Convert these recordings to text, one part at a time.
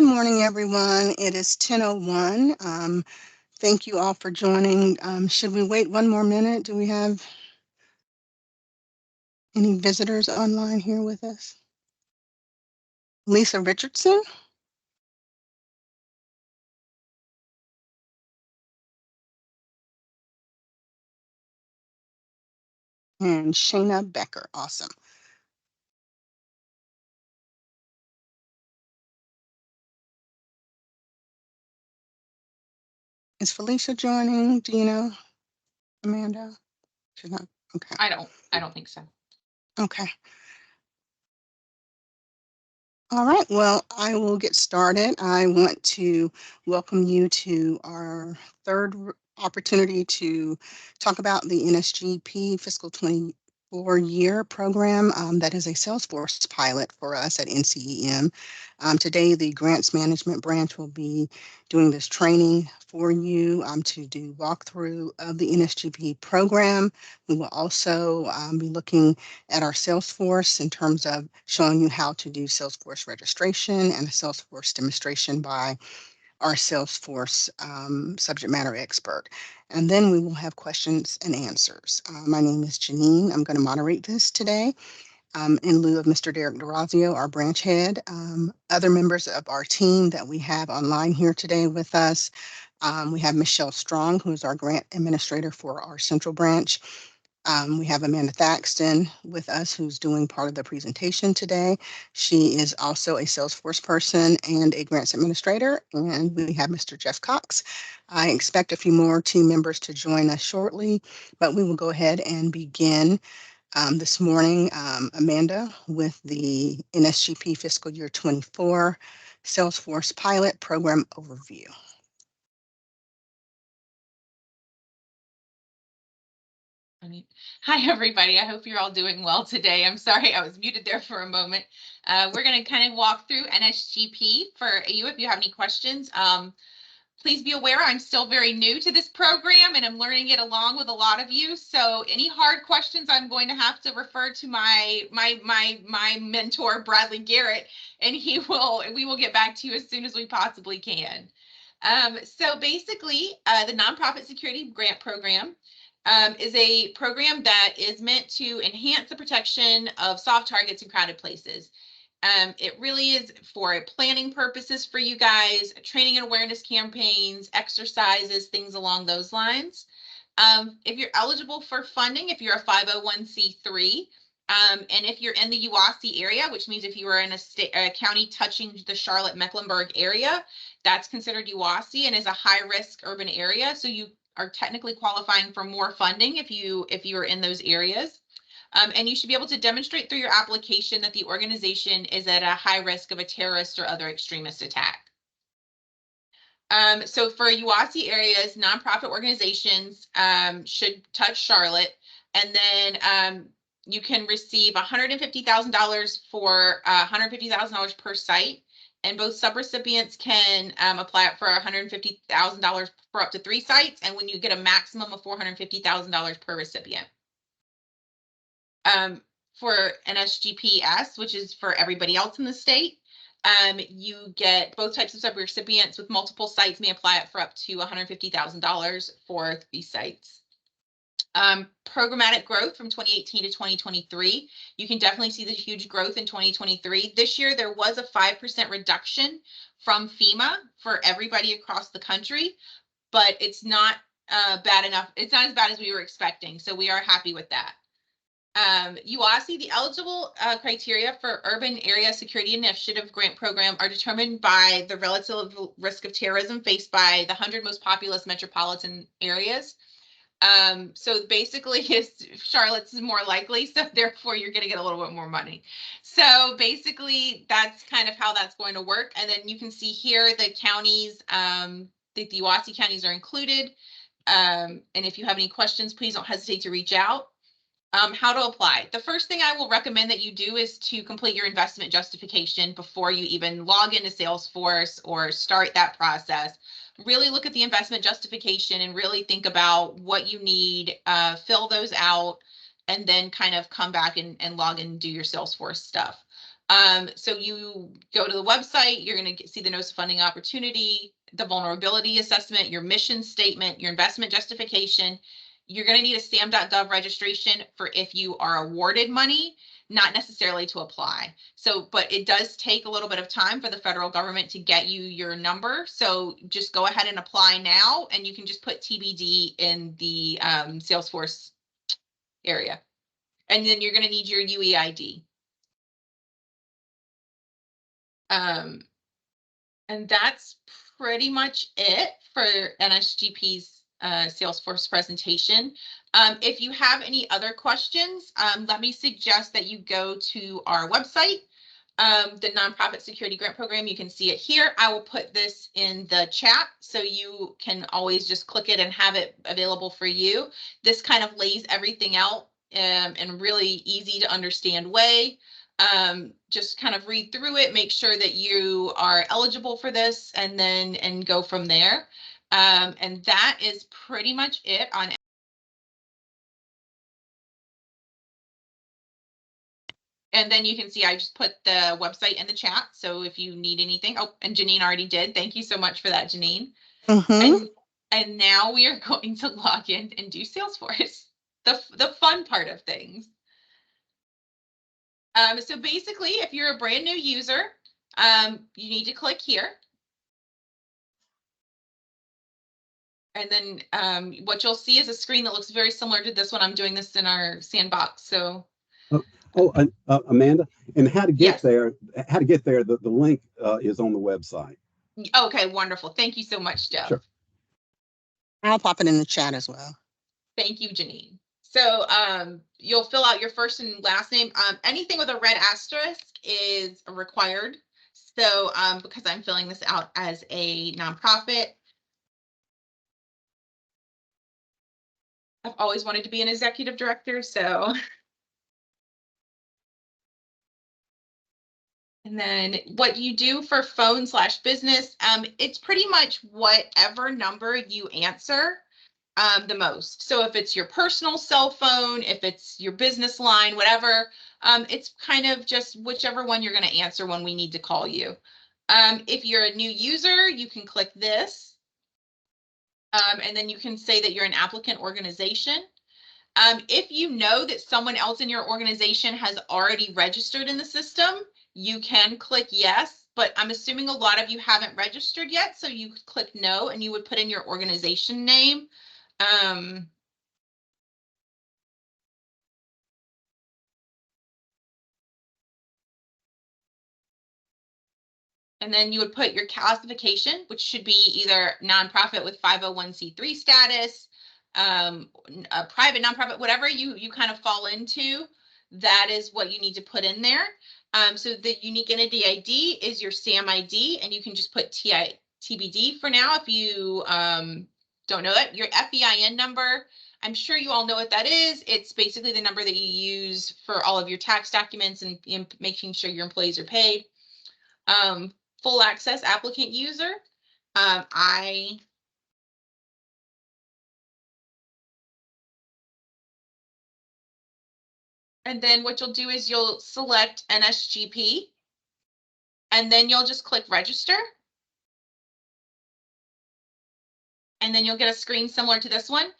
Good morning, everyone. It is 10:01. Thank you all for joining. Should we wait one more minute? Do we have any visitors online here with us? Lisa Richardson and Shayna Becker. Awesome. Is Felicia joining? Do you know, Amanda? She's not. Okay. I don't think so. Okay. All right, well, I will get started. I want to welcome you to our third opportunity to talk about the NSGP fiscal 24 year program that is a Salesforce pilot for us at NCEM. Today, the grants management branch will be doing this training for you to do walkthrough of the NSGP program. We will also be looking at our Salesforce in terms of showing you how to do Salesforce registration and a Salesforce demonstration by our Salesforce subject matter expert. And then we will have questions and answers. My name is Janine. I'm going to moderate this today. In lieu of Mr. Derek DeRazio, our branch head. Other members of our team that we have online here today with us. We have Michelle Strong, who is our grant administrator for our central branch. We have Amanda Thaxton with us, who's doing part of the presentation today. She is also a Salesforce person and a grants administrator. And we have Mr. Jeff Cox. I expect a few more team members to join us shortly, but we will go ahead and begin this morning, Amanda, with the NSGP fiscal year 24 Salesforce pilot program overview. Hi, everybody. I hope you're all doing well today. I'm sorry I was muted there for a moment. We're going to kind of walk through NSGP for you if you have any questions. Please be aware I'm still very new to this program and I'm learning it along with a lot of you. So any hard questions, I'm going to have to refer to my mentor, Bradley Garrett, and we will get back to you as soon as we possibly can. So basically, the Nonprofit Security Grant Program is a program that is meant to enhance the protection of soft targets in crowded places. It really is for planning purposes for you guys, training and awareness campaigns, exercises, things along those lines. If you're eligible for funding, if you're a 501c3, and if you're in the UASI area, which means if you are in a county touching the Charlotte-Mecklenburg area, that's considered UASI and is a high-risk urban area. So you are technically qualifying for more funding if you are in those areas. And you should be able to demonstrate through your application that the organization is at a high risk of a terrorist or other extremist attack. So for UASI areas, nonprofit organizations should touch Charlotte, and then you can receive $150,000 for $150,000 per site. And both subrecipients can apply for $150,000 for up to 3 sites, and when you get a maximum of $450,000 per recipient. For NSGPS, which is for everybody else in the state, you get both types of subrecipients with multiple sites may apply it for up to $150,000 for 3 sites. Programmatic growth from 2018 to 2023. You can definitely see the huge growth in 2023. This year, there was a 5% reduction from FEMA for everybody across the country, but it's not bad enough. It's not as bad as we were expecting, so we are happy with that. UASI, the eligible criteria for Urban Area Security Initiative Grant Program are determined by the relative risk of terrorism faced by the 100 most populous metropolitan areas. So basically, Charlotte's is more likely, so therefore you're going to get a little bit more money. So basically, that's kind of how that's going to work. And then you can see here the counties, the UASI counties are included. And if you have any questions, please don't hesitate to reach out. How to apply. The first thing I will recommend that you do is to complete your investment justification before you even log into Salesforce or start that process. Really look at the investment justification and really think about what you need, fill those out, and then kind of come back and log in and do your Salesforce stuff. So you go to the website, you're going to see the notice of funding opportunity, the vulnerability assessment, your mission statement, your investment justification. You're going to need a SAM.gov registration for if you are awarded money, not necessarily to apply. So, but it does take a little bit of time for the federal government to get you your number. So just go ahead and apply now, and you can just put TBD in the Salesforce area. And then you're going to need your UEID. And that's pretty much it for NSGP's Salesforce presentation. If you have any other questions, let me suggest that you go to our website, the Nonprofit Security Grant Program. You can see it here. I will put this in the chat so you can always just click it and have it available for you. This kind of lays everything out in a really easy to understand way. Just kind of read through it, make sure that you are eligible for this, and go from there. And that is pretty much it on. And then you can see I just put the website in the chat. So if you need anything, oh, and Janine already did. Thank you so much for that, Janine. And now we are going to log in and do Salesforce, the fun part of things. So basically, if you're a brand new user, you need to click here. And then what you'll see is a screen that looks very similar to this one. I'm doing this in our sandbox. So. Amanda, and how to get there? How to get there? The link is on the website. Okay, wonderful. Thank you so much, Jeff. Sure. I'll pop it in the chat as well. Thank you, Janine. So you'll fill out your first and last name. Anything with a red asterisk is required. So because I'm filling this out as a nonprofit, I've always wanted to be an executive director, so. And then what you do for phone/business, it's pretty much whatever number you answer the most. So if it's your personal cell phone, if it's your business line, whatever, it's kind of just whichever one you're going to answer when we need to call you. If you're a new user, you can click this. And then you can say that you're an applicant organization. If you know that someone else in your organization has already registered in the system, you can click yes, but I'm assuming a lot of you haven't registered yet, so you could click no, and you would put in your organization name. And then you would put your classification, which should be either nonprofit with 501c3 status, a private nonprofit, whatever you kind of fall into, that is what you need to put in there. So the unique entity ID is your SAM ID, and you can just put TBD for now if you don't know that. Your FEIN number, I'm sure you all know what that is. It's basically the number that you use for all of your tax documents and making sure your employees are paid. Full access applicant user. And then what you'll do is you'll select NSGP, and then you'll just click register. And then you'll get a screen similar to this one.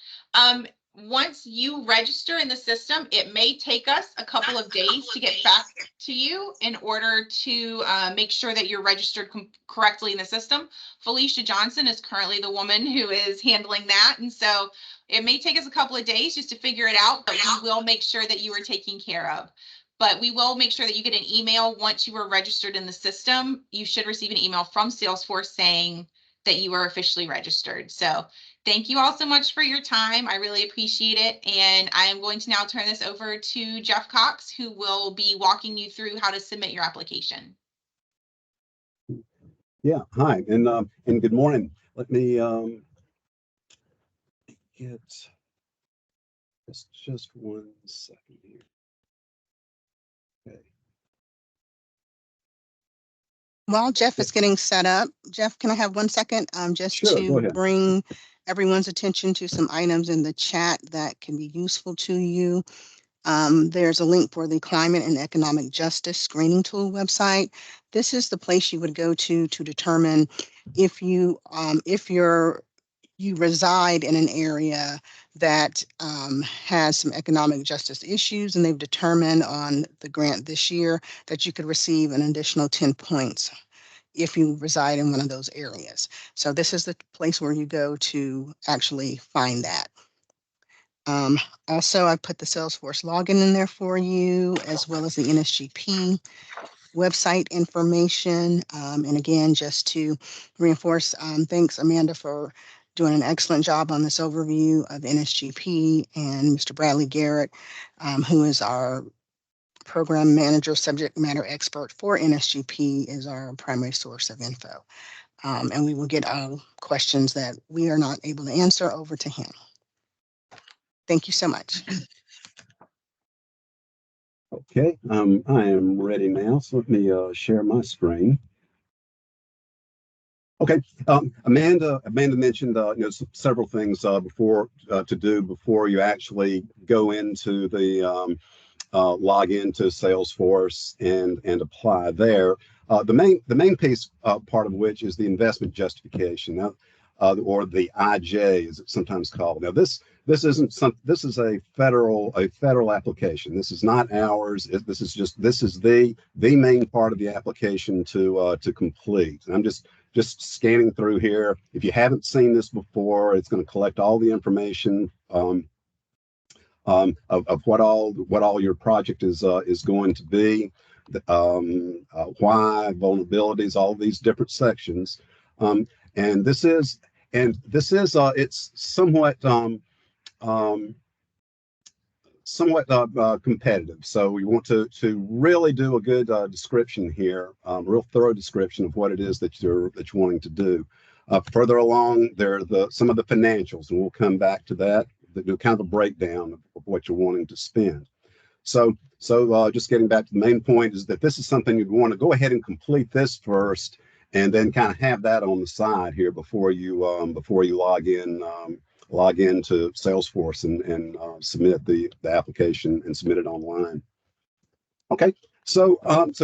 Once you register in the system, it may take us a couple of days to get back to you in order to make sure that you're registered correctly in the system. Felicia Johnson is currently the woman who is handling that. And so it may take us a couple of days just to figure it out, but we will make sure that you are taken care of. But we will make sure that you get an email once you are registered in the system. You should receive an email from Salesforce saying that you are officially registered. So thank you all so much for your time. I really appreciate it. And I am going to now turn this over to Jeff Cox, who will be walking you through how to submit your application. Yeah, hi, and good morning. Let me get just 1 second here. Okay. While Jeff is getting set up, Jeff, can I have 1 second just Sure, to bring everyone's attention to some items in the chat that can be useful to you? There's a link for the Climate and Economic Justice Screening Tool website. This is the place you would go to determine if you reside in an area that has some economic justice issues, and they've determined on the grant this year that you could receive an additional 10 points if you reside in one of those areas. So this is the place where you go to actually find that. Also, I put the Salesforce login in there for you, as well as the NSGP website information. And again, just to reinforce, thanks Amanda for doing an excellent job on this overview of NSGP, and Mr. Bradley Garrett, who is our program manager, subject matter expert for NSGP, is our primary source of info. And we will get questions that we are not able to answer over to him. Thank you so much. Okay, I am ready now, so let me share my screen. Okay, Amanda mentioned several things before to do before you actually go into the log into Salesforce and apply there. The main piece part of which is the investment justification, now, or the IJ as it's sometimes called. Now this is a federal application. This is not ours. This is the main part of the application to complete. And I'm just scanning through here. If you haven't seen this before, it's going to collect all the information of what all your project is going to be, why, vulnerabilities, all these different sections, and this is it's somewhat competitive. So we want to really do a good description here, real thorough description of what it is that you're wanting to do. Further along, there are some of the financials, and we'll come back to that. Do kind of a breakdown of what you're wanting to spend. So just getting back to the main point is that this is something you'd want to go ahead and complete this first, and then kind of have that on the side here before you log into Salesforce and submit the application and submit it online. Okay, so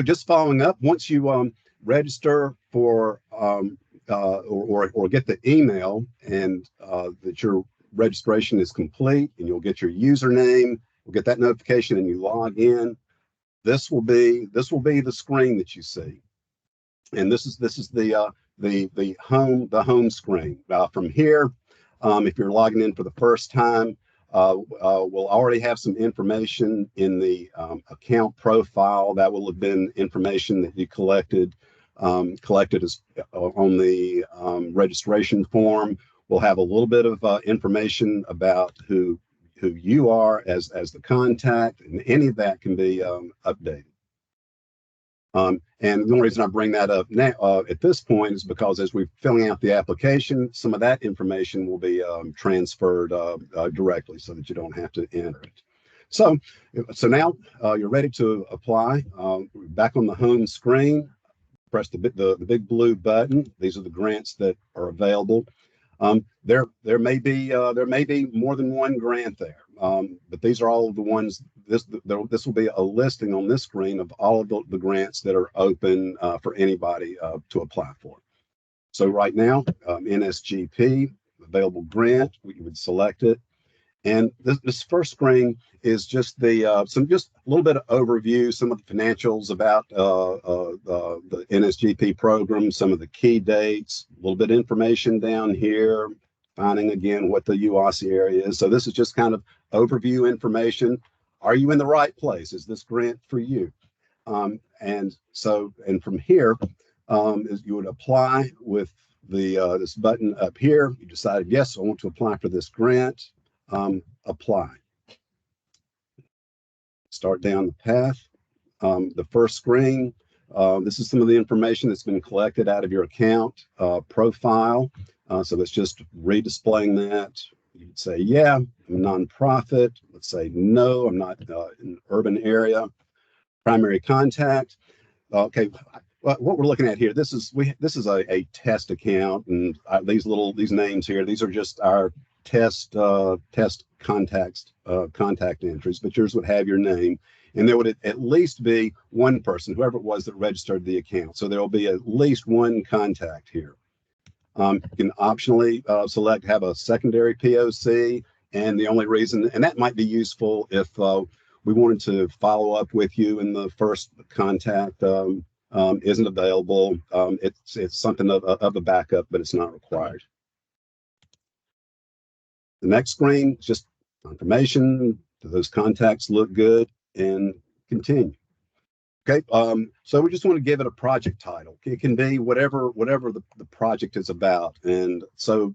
just following up, once you register for or get the email and that your registration is complete, and you'll get your username, you'll get that notification, and you log in. This will be the screen that you see, and this is the home screen. From here, if you're logging in for the first time, we'll already have some information in the account profile. That will have been information that you collected as on the registration form. We'll have a little bit of information about who you are as the contact, and any of that can be updated. And the only reason I bring that up now at this point is because as we're filling out the application, some of that information will be transferred directly, so that you don't have to enter it. So now you're ready to apply. Back on the home screen, press the big blue button. These are the grants that are available. There may be more than one grant there, but these are all of the ones. This will be a listing on this screen of all of the grants that are open for anybody to apply for. So right now, NSGP available grant, we would select it, and this first screen is just just a little bit of overview, some of the financials about the NSGP program, some of the key dates, a little bit of information down here, finding again what the UASI area is. So this is just kind of overview information. Are you in the right place? Is this grant for you? And from here, you would apply with this button up here. You decided, yes, I want to apply for this grant. Apply. Start down the path. The first screen, this is some of the information that's been collected out of your account profile. So let's just redisplaying that. You would say, yeah, I'm a nonprofit. Let's say, no, I'm not in an urban area. Primary contact. Okay, what we're looking at here, this is a test account, and these names here, these are just our test contact entries, but yours would have your name, and there would at least be one person, whoever it was that registered the account. So there will be at least one contact here. You can optionally select have a secondary POC, and the only reason, and that might be useful if we wanted to follow up with you and the first contact isn't available. It's something of a backup, but it's not required. The next screen, just confirmation. Do those contacts look good? And continue. Okay, so we just want to give it a project title. It can be whatever the project is about. And so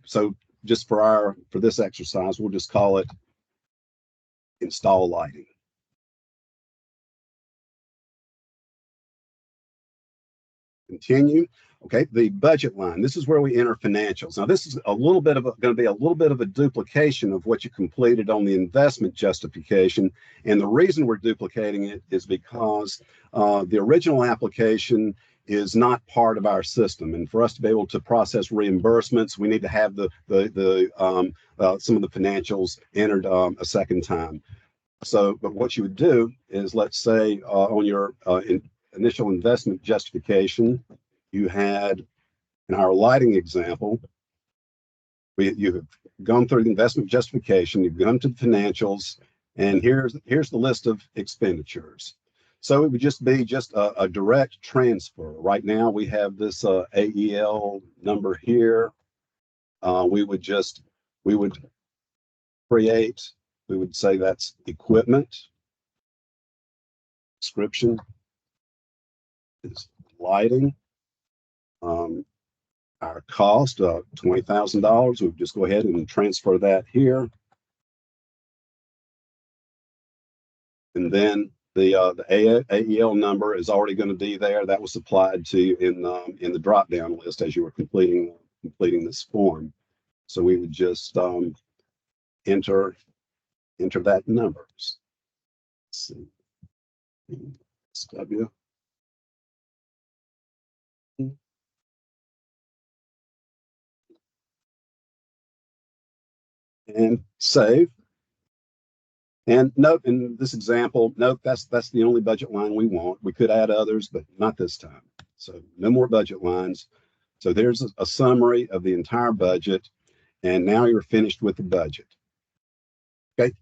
just for this exercise, we'll just call it install lighting. Continue. Okay, the budget line. This is where we enter financials. Now, this is going to be a little bit of a duplication of what you completed on the investment justification. And the reason we're duplicating it is because the original application is not part of our system. And for us to be able to process reimbursements, we need to have some of the financials entered a second time. So, but what you would do is, let's say on your initial investment justification, you had, in our lighting example, you have gone through the investment justification, you've gone to the financials, and here's the list of expenditures. So it would just be a direct transfer. Right now we have this AEL number here. We would create, we would say that's equipment. Description is lighting. Our cost $20,000. We'll just go ahead and transfer that here, and then the AEL number is already going to be there. That was supplied to you in the drop down list as you were completing this form. So we would just enter that number. Let's see. SW. And save. And note in this example, note that's the only budget line we want. We could add others, but not this time. So no more budget lines. So there's a summary of the entire budget, and now you're finished with the budget. Okay.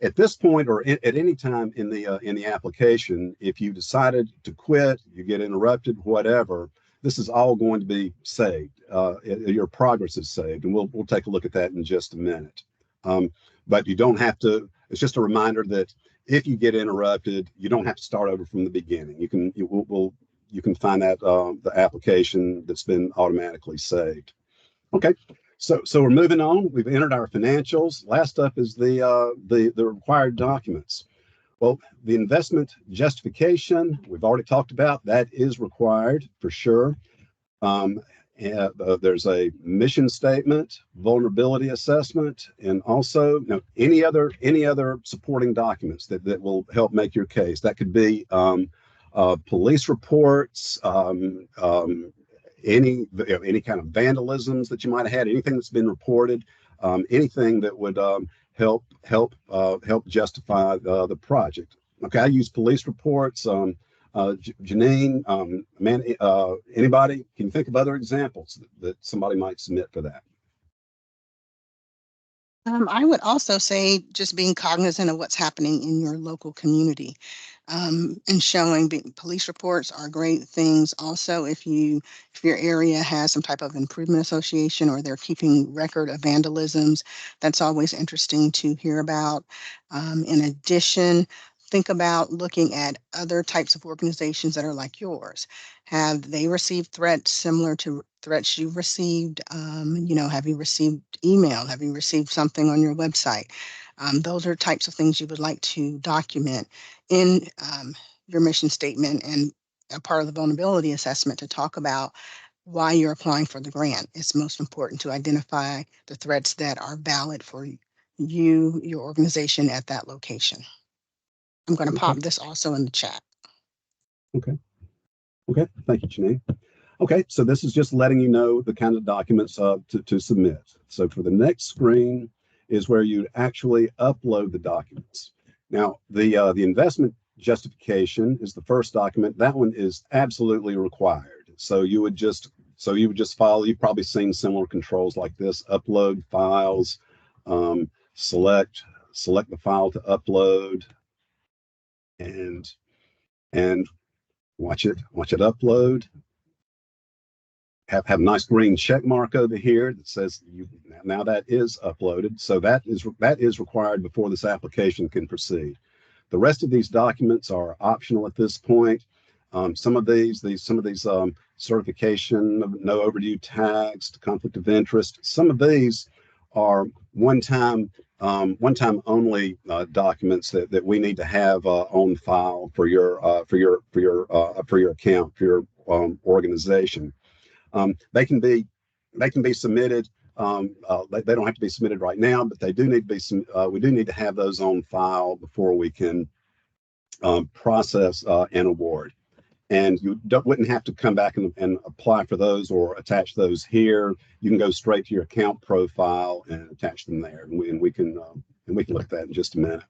At this point, or at any time in the application, if you decided to quit, you get interrupted, whatever, this is all going to be saved. Your progress is saved, and we'll take a look at that in just a minute. But you don't have to. It's just a reminder that if you get interrupted, you don't have to start over from the beginning. You can find that the application that's been automatically saved. Okay. So we're moving on. We've entered our financials. Last up is the required documents. Well, the investment justification we've already talked about. That is required for sure. There's a mission statement, vulnerability assessment, and also any other supporting documents that will help make your case. That could be police reports, any kind of vandalisms that you might have had, anything that's been reported, anything that would help justify the project. Okay, I use police reports. Janine, anybody, can you think of other examples that somebody might submit for that? I would also say just being cognizant of what's happening in your local community, and showing police reports are great things. Also, if your area has some type of improvement association or they're keeping record of vandalisms, that's always interesting to hear about. In addition, think about looking at other types of organizations that are like yours. Have they received threats similar to threats you've received? Have you received email? Have you received something on your website? Those are types of things you would like to document in your mission statement and a part of the vulnerability assessment to talk about why you're applying for the grant. It's most important to identify the threats that are valid for you, your organization at that location. I'm going to pop this also in the chat. Okay. Thank you, Janine. Okay, so this is just letting you know the kind of documents to submit. So for the next screen is where you actually upload the documents. Now, the investment justification is the first document. That one is absolutely required. So you would just follow. You've probably seen similar controls like this: upload files, select the file to upload, and watch it upload. Have a nice green check mark over here that says now that is uploaded. So that is required before this application can proceed. The rest of these documents are optional at this point. Some of these certification of no overdue tax, conflict of interest. Some of these are one-time only documents that we need to have on file for your account, for your organization. They can be submitted. They don't have to be submitted right now, but they do need to be. We do need to have those on file before we can process an award. And you wouldn't have to come back and apply for those or attach those here. You can go straight to your account profile and attach them there, and we can look at that in just a minute.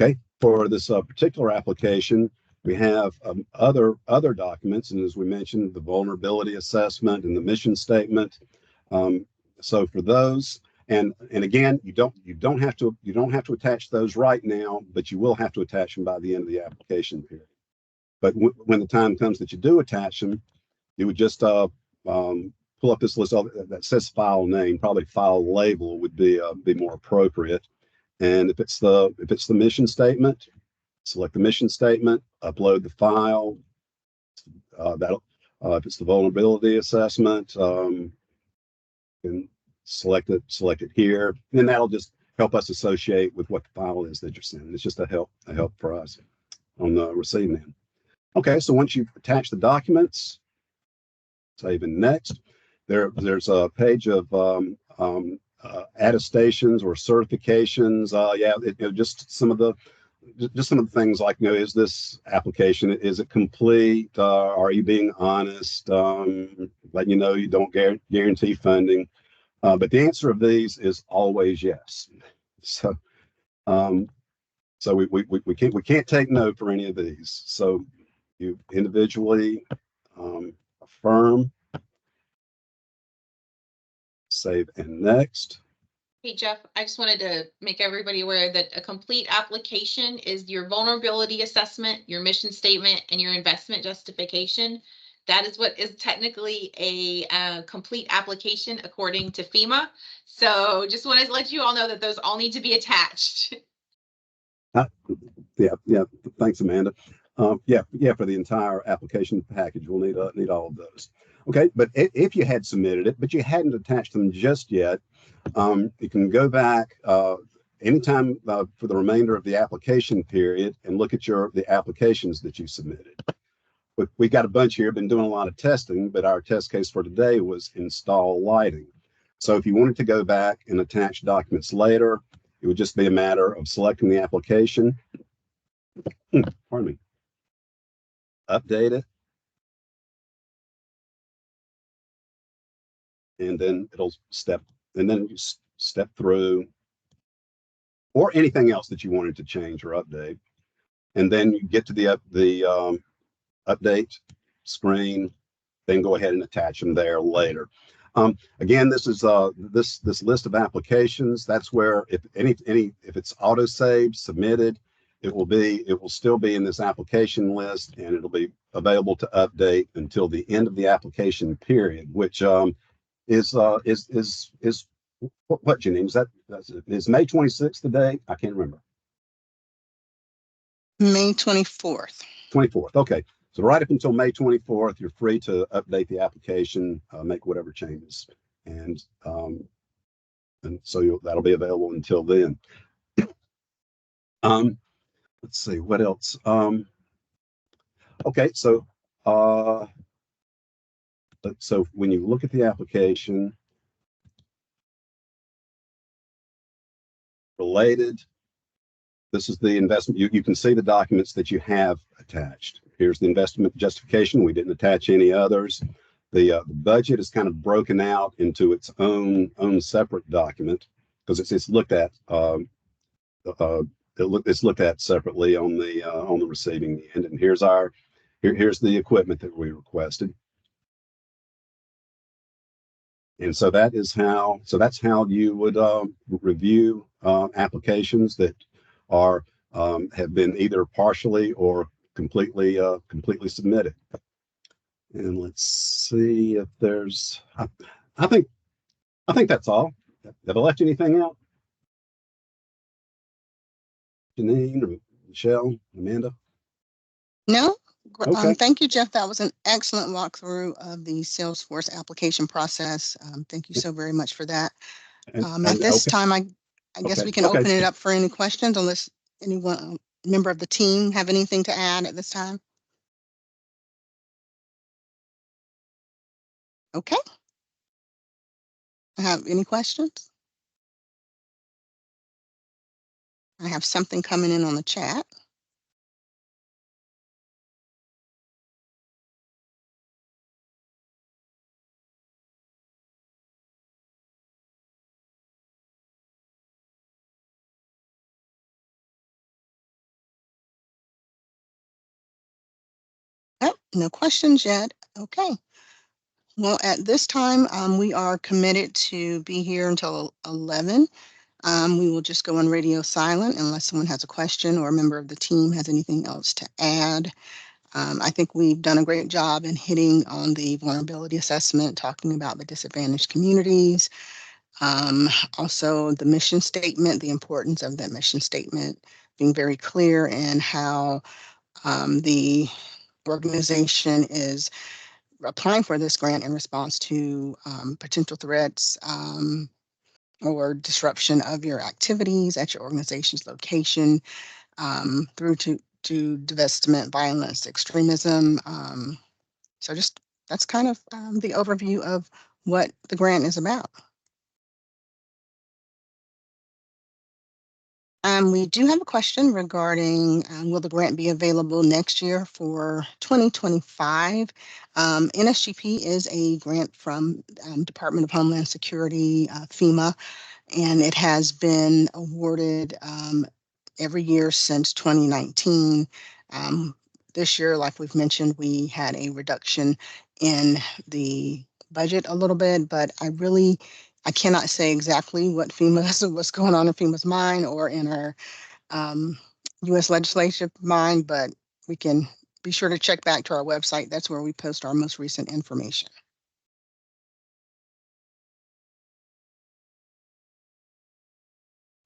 Okay, for this particular application, we have other documents, and as we mentioned, the vulnerability assessment and the mission statement. So for those, and again, you don't have to attach those right now, but you will have to attach them by the end of the application period. But when the time comes that you do attach them, you would just pull up this list that says file name. Probably file label would be more appropriate. And if it's the mission statement, select the mission statement, upload the file. If it's the vulnerability assessment, and select it here. And then that'll just help us associate with what the file is that you're sending. It's just a help for us on the receiving end. Okay, so once you've attached the documents, save and next. There's a page of attestations or certifications. Just some of the things like, is this application, is it complete? Are you being honest? Letting you know you don't guarantee funding. But the answer of these is always yes. So we can't take no for any of these. So you individually affirm, save and next. Hey, Jeff, I just wanted to make everybody aware that a complete application is your vulnerability assessment, your mission statement, and your investment justification. That is what is technically a complete application according to FEMA. So just wanted to let you all know that those all need to be attached. Yeah. Thanks, Amanda. For the entire application package, we'll need all of those. Okay, but if you had submitted it, but you hadn't attached them just yet, you can go back anytime for the remainder of the application period and look at the applications that you submitted. We've got a bunch here, been doing a lot of testing, but our test case for today was install lighting. So if you wanted to go back and attach documents later, it would just be a matter of selecting the application, pardon me, update it, and then you step through, or anything else that you wanted to change or update, and then you get to the update screen, then go ahead and attach them there later. Again, this is this list of applications. That's where if it's auto saved, submitted, it will still be in this application list, and it'll be available to update until the end of the application period, which is what, Janine? Is May 26th the day? I can't remember. May 24th. 24th. Okay. So right up until May 24th, you're free to update the application, make whatever changes, and so that'll be available until then. Let's see what else. Okay, so when you look at the application, related, this is the investment. You can see the documents that you have attached. Here's the investment justification. We didn't attach any others. The budget is kind of broken out into its own separate document because it's looked at it's looked at separately on the receiving end. And here's the equipment that we requested. And so that's how you would review applications that are have been either partially or completely submitted. And let's see if there's. I think that's all. Have I left anything out? Janine or Michelle, Amanda? No? Okay. Thank you, Jeff. That was an excellent walkthrough of the Salesforce application process. Thank you so very much for that. At this Okay. time, I guess Okay. we can Okay. open it up for any questions unless anyone, member of the team have anything to add at this time. Okay. I have any questions? I have something coming in on the chat. Oh, no questions yet. Okay. Well, at this time, we are committed to be here until 11. We will just go on radio silent unless someone has a question or a member of the team has anything else to add. I think we've done a great job in hitting on the vulnerability assessment, talking about the disadvantaged communities. Also, the mission statement, the importance of that mission statement, being very clear in how the organization is applying for this grant in response to potential threats or disruption of your activities at your organization's location through to divestment, violence, extremism. So just that's kind of the overview of what the grant is about. We do have a question regarding will the grant be available next year for 2025? NSGP is a grant from Department of Homeland Security, FEMA, and it has been awarded every year since 2019. This year, like we've mentioned, we had a reduction in the budget a little bit, but I cannot say exactly what what's going on in FEMA's mind or in our U.S. legislative mind, but we can be sure to check back to our website. That's where we post our most recent information.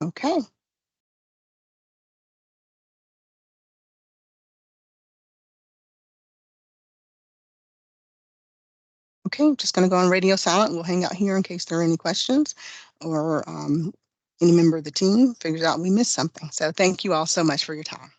Okay. Okay, just going to go on radio silent. We'll hang out here in case there are any questions or any member of the team figures out we missed something. So thank you all so much for your time.